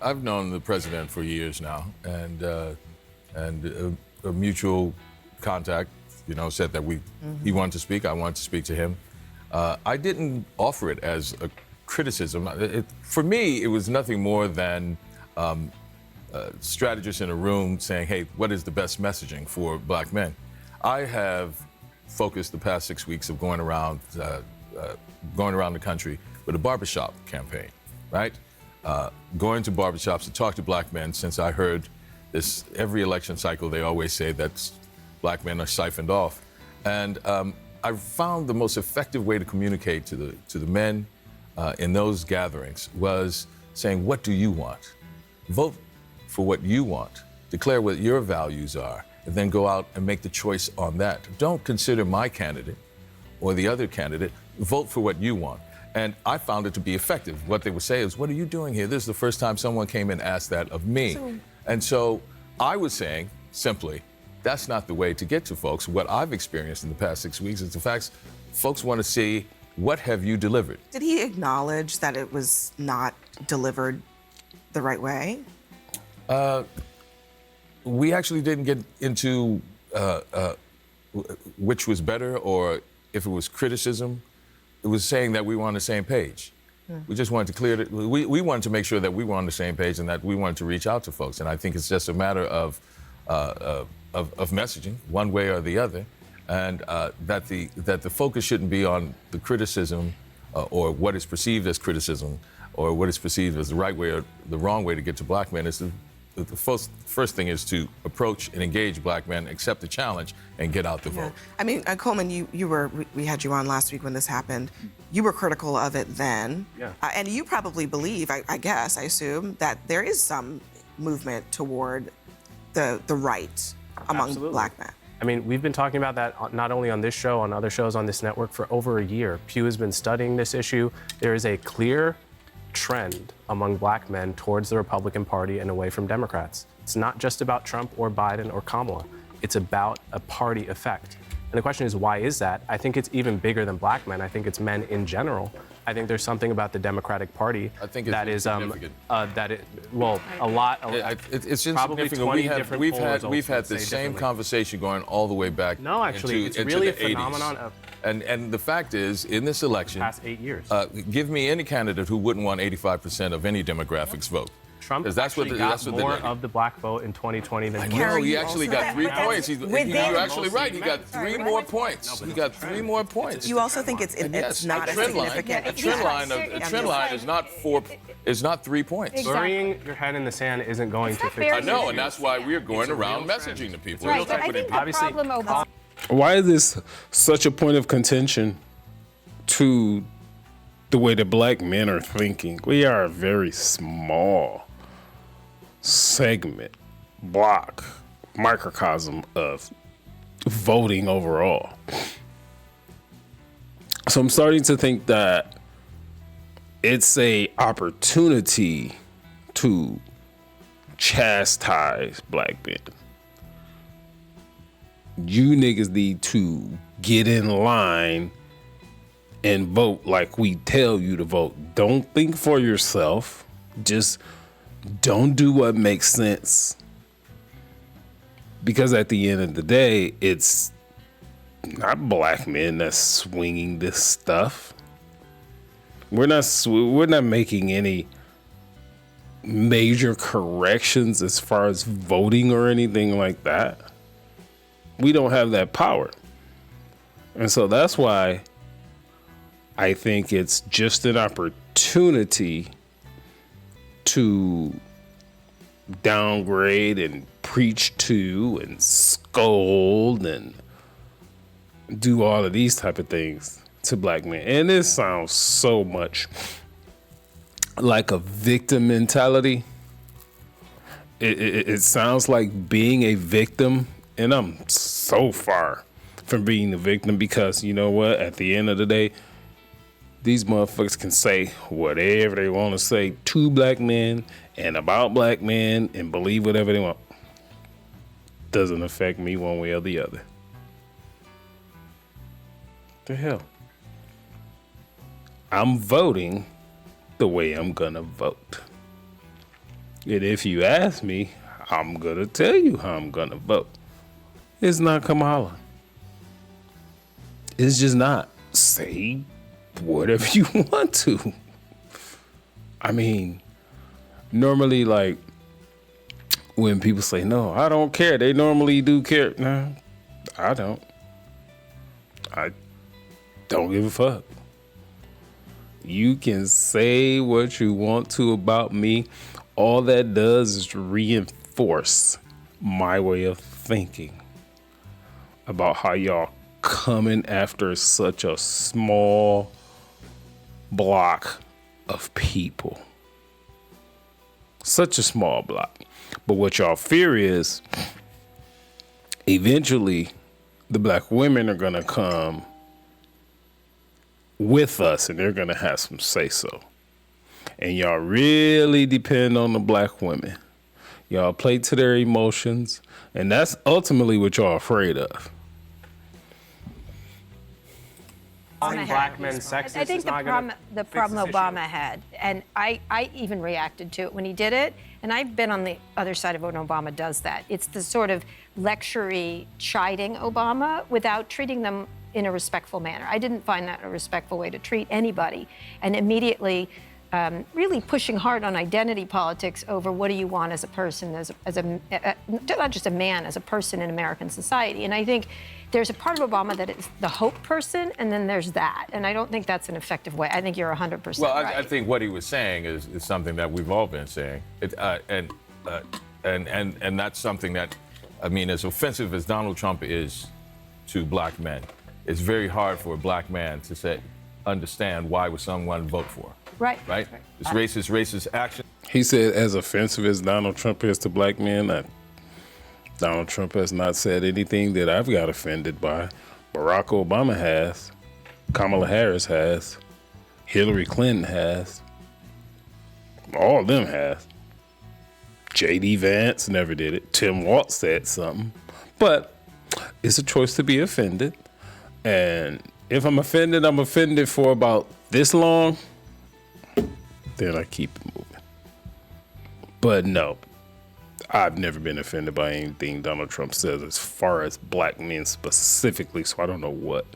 I've known the president for years now, and a mutual contact, said that he wanted to speak. I wanted to speak to him. I didn't offer it as a criticism. For me, it was nothing more than strategists in a room saying, "Hey, what is the best messaging for black men?" I have focused the past 6 weeks of going around the country with a barbershop campaign, right? Going to barbershops to talk to black men, since I heard this every election cycle, they always say that black men are siphoned off. And I found the most effective way to communicate to the men in those gatherings was saying, what do you want? Vote for what you want. Declare what your values are, and then go out and make the choice on that. Don't consider my candidate or the other candidate. Vote for what you want. And I found it to be effective. What they would say is, what are you doing here? This is the first time someone came and asked that of me. And so I was saying, simply, that's not the way to get to folks. What I've experienced in the past 6 weeks is the fact folks want to see, what have you delivered? Did he acknowledge that it was not delivered the right way? We actually didn't get into which was better or if it was criticism. It was saying that we were on the same page. We just wanted to clear it. We wanted to make sure that we were on the same page and that we wanted to reach out to folks. And I think it's just a matter of messaging, one way or the other, and that the focus shouldn't be on the criticism or what is perceived as criticism or what is perceived as the right way or the wrong way to get to black men. The first thing is to approach and engage black men, accept the challenge, and get out the vote. I mean, Coleman, we had you on last week when this happened. You were critical of it then. Yeah. And you probably believe, I assume, that there is some movement toward the right among Absolutely. black men. I mean, we've been talking about that not only on this show, on other shows on this network for over a year. Pew has been studying this issue. There is a clear trend among black men towards the Republican Party and away from Democrats. It's not just about Trump or Biden or Kamala. It's about a party effect. And the question is, why is that? I think it's even bigger than black men. I think it's men in general. I think there's something about the Democratic Party that is a lot. It's probably insignificant. 20 different polls We've had also the say same differently. conversation going all the way back. No, actually, into it's really the a 80s. phenomenon of And the fact is, in this election, past 8 years. give me any candidate who wouldn't want 85% of any demographics vote. Trump 'Cause that's what actually the- got that's what they more like. of the black vote in 2020 than No, he you actually also- got 3 But that's points. You're actually right. He got 3 more points. He got 3 more points. You also think it's not a as trend line. significant. A trend line. A trend line is not 4. Is not 3 points. burying your head in the sand isn't going to fix I it. know, and that's why we're going around messaging to people. Right, We'll but talk I with think him. the Obviously- problem, Obama. Why is this such a point of contention to the way that black men are thinking? We are a very small segment, block, microcosm of voting overall. So I'm starting to think that it's a opportunity to chastise black men. You niggas need to get in line and vote like we tell you to vote. Don't think for yourself. Just don't do what makes sense. Because at the end of the day, it's not black men that's swinging this stuff. We're not making any major corrections as far as voting or anything like that. We don't have that power. And so that's why I think it's just an opportunity to downgrade and preach to and scold and do all of these type of things to black men. And this sounds so much like a victim mentality. It sounds like being a victim, and I'm so far from being the victim, because you know what? At the end of the day, these motherfuckers can say whatever they want to say to black men and about black men and believe whatever they want. Doesn't affect me one way or the other. The hell? I'm voting the way I'm gonna vote. And if you ask me, I'm going to tell you how I'm going to vote. It's not Kamala. It's just not. Say whatever you want to. I mean, normally, like, when people say, no, I don't care, they normally do care. No, I don't. I don't give a fuck. You can say what you want to about me. All that does is reinforce my way of thinking about how y'all coming after such a small block of people. Such a small block. But what y'all fear is eventually the black women are going to come with us and they're going to have some say so. And y'all really depend on the black women. Y'all play to their emotions. And that's ultimately what y'all afraid of. Calling black men sexist I think is not gonna the fix problem this issue. Obama had, and I even reacted to it when he did it, and I've been on the other side of when Obama does that. It's the sort of lectury chiding Obama without treating them in a respectful manner. I didn't find that a respectful way to treat anybody, and immediately really pushing hard on identity politics over what do you want as a person, as a not just a man, as a person in American society. And I think there's a part of Obama that is the hope person, and then there's that. And I don't think that's an effective way. I think you're 100% Well, right. I think what he was saying is something that we've all been saying, and that's something that, I mean, as offensive as Donald Trump is to black men, it's very hard for a black man to understand why would someone vote for. Right. Right? It's racist action. He said, as offensive as Donald Trump is to black men, Donald Trump has not said anything that I've got offended by. Barack Obama has. Kamala Harris has. Hillary Clinton has. All of them has. J.D. Vance never did it. Tim Walz said something. But it's a choice to be offended. And if I'm offended for about this long, then I keep it moving. But no, I've never been offended by anything Donald Trump says as far as black men specifically, so I don't know what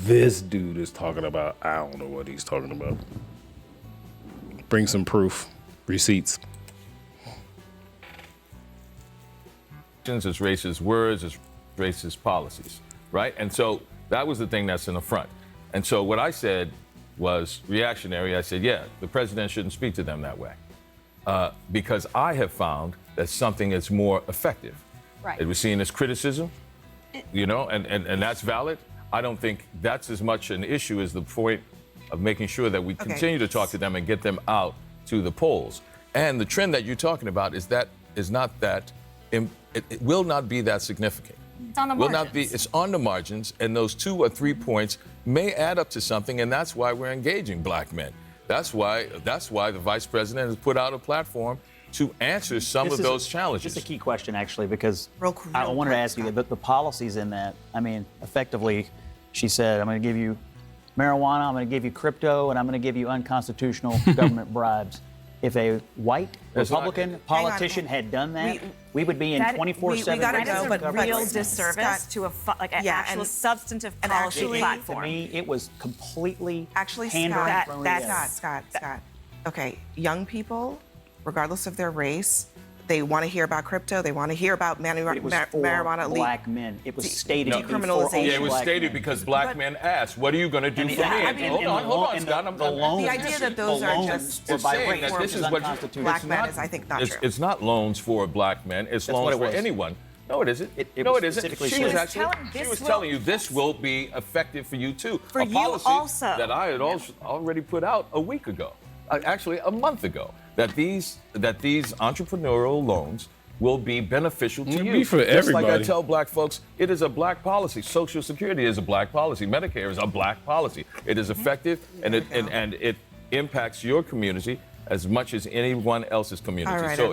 this dude is talking about. I don't know what he's talking about. Bring some proof, receipts. As racist words, as racist policies, right? And so that was the thing that's in the front. And so what I said was reactionary. I said, yeah, the president shouldn't speak to them that way. Because I have found that something is more effective. Right. It was seen as criticism, and that's valid. I don't think that's as much an issue as the point of making sure that we continue to talk to them and get them out to the polls. And the trend that you're talking about is not that, it will not be that significant. It's on the Will margins. not be, it's on the margins, and those 2 or 3 points may add up to something, and that's why we're engaging black men. That's why the vice president has put out a platform to answer some of those challenges. Just a key question, actually, because Real I wanted to quick, ask you Scott. the policies in that. I mean, effectively, she said, I'm going to give you marijuana, I'm going to give you crypto, and I'm going to give you unconstitutional government bribes. If a white It's not- Republican politician had done that, we would be in that- 24/7. we gotta That go, is but a real Scott- disservice to an Yeah, actual and- substantive and policy actually- platform. To me, it was completely Actually, pandering Scott, thrown that's- together. Scott. Okay, young people, regardless of their race, they want to hear about crypto. They want to hear about It was for marijuana. black men. It was stated to be for decriminalization. only Yeah, it was black stated men. because black men asked, what are you going to do And for me? I And mean, hold on, and Scott. the loans, The idea that those the are loans just were by saying race, that which this is is what unconstitutional. Black men is, I think, not true. It's not loans for black men. It's That's loans what it for was. anyone. No, it isn't. It No, was it isn't. specifically She was said. actually. telling- She this was will- telling you this will be effective for you too. For a you policy also. that I had already put out a week ago, actually a month ago, that these entrepreneurial loans will be beneficial to It'll you. be for Just like I everybody. tell black folks, it is a black policy. Social Security is a black policy. Medicare is a black policy. It is effective and it impacts your community as much as anyone else's community. All right, So